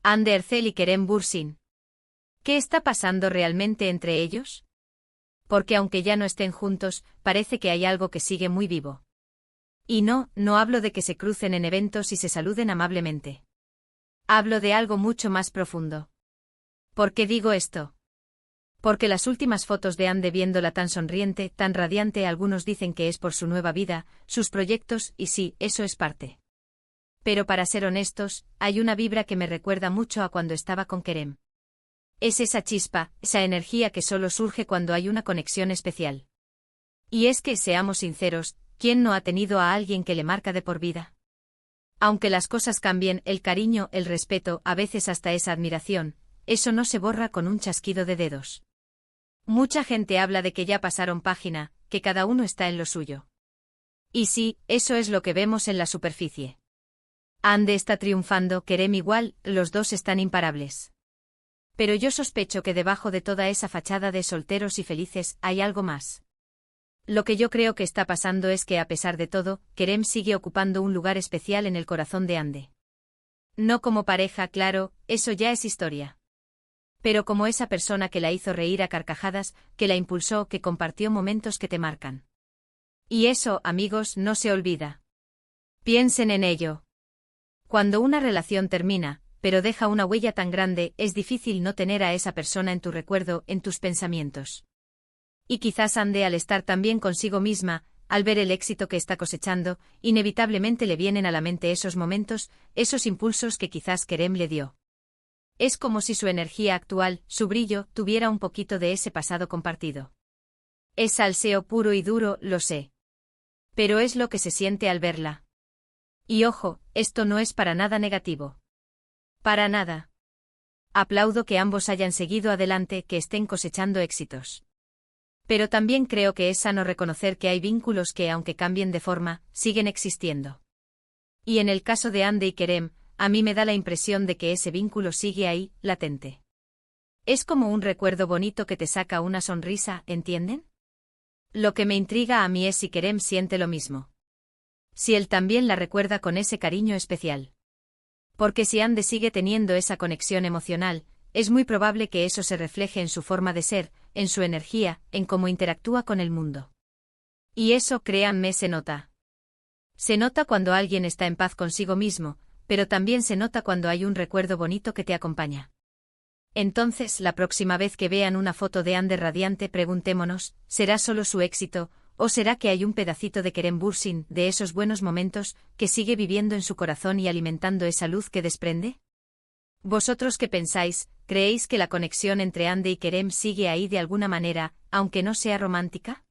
Hande Erçel y Kerem Bürsin. ¿Qué está pasando realmente entre ellos? Porque aunque ya no estén juntos, parece que hay algo que sigue muy vivo. Y no hablo de que se crucen en eventos y se saluden amablemente. Hablo de algo mucho más profundo. ¿Por qué digo esto? Porque las últimas fotos de Hande viéndola tan sonriente, tan radiante, algunos dicen que es por su nueva vida, sus proyectos, y sí, eso es parte. Pero para ser honestos, hay una vibra que me recuerda mucho a cuando estaba con Kerem. Es esa chispa, esa energía que solo surge cuando hay una conexión especial. Y es que, seamos sinceros, ¿quién no ha tenido a alguien que le marca de por vida? Aunque las cosas cambien, el cariño, el respeto, a veces hasta esa admiración, eso no se borra con un chasquido de dedos. Mucha gente habla de que ya pasaron página, que cada uno está en lo suyo. Y sí, eso es lo que vemos en la superficie. Hande está triunfando, Kerem igual, los dos están imparables. Pero yo sospecho que debajo de toda esa fachada de solteros y felices hay algo más. Lo que yo creo que está pasando es que a pesar de todo, Kerem sigue ocupando un lugar especial en el corazón de Hande. No como pareja, claro, eso ya es historia. Pero como esa persona que la hizo reír a carcajadas, que la impulsó, que compartió momentos que te marcan. Y eso, amigos, no se olvida. Piensen en ello. Cuando una relación termina, pero deja una huella tan grande, es difícil no tener a esa persona en tu recuerdo, en tus pensamientos. Y quizás Hande, al estar tan bien consigo misma, al ver el éxito que está cosechando, inevitablemente le vienen a la mente esos momentos, esos impulsos que quizás Kerem le dio. Es como si su energía actual, su brillo, tuviera un poquito de ese pasado compartido. Es salseo puro y duro, lo sé. Pero es lo que se siente al verla. Y ojo, esto no es para nada negativo. Para nada. Aplaudo que ambos hayan seguido adelante, que estén cosechando éxitos. Pero también creo que es sano reconocer que hay vínculos que, aunque cambien de forma, siguen existiendo. Y en el caso de Hande y Kerem, a mí me da la impresión de que ese vínculo sigue ahí, latente. Es como un recuerdo bonito que te saca una sonrisa, ¿entienden? Lo que me intriga a mí es si Kerem siente lo mismo. Si él también la recuerda con ese cariño especial. Porque si Hande sigue teniendo esa conexión emocional, es muy probable que eso se refleje en su forma de ser, en su energía, en cómo interactúa con el mundo. Y eso, créanme, se nota. Se nota cuando alguien está en paz consigo mismo, pero también se nota cuando hay un recuerdo bonito que te acompaña. Entonces, la próxima vez que vean una foto de Hande radiante, preguntémonos, ¿será solo su éxito, o será que hay un pedacito de Kerem Bürsin, de esos buenos momentos, que sigue viviendo en su corazón y alimentando esa luz que desprende? ¿Vosotros qué pensáis? ¿Creéis que la conexión entre Hande y Kerem sigue ahí de alguna manera, aunque no sea romántica?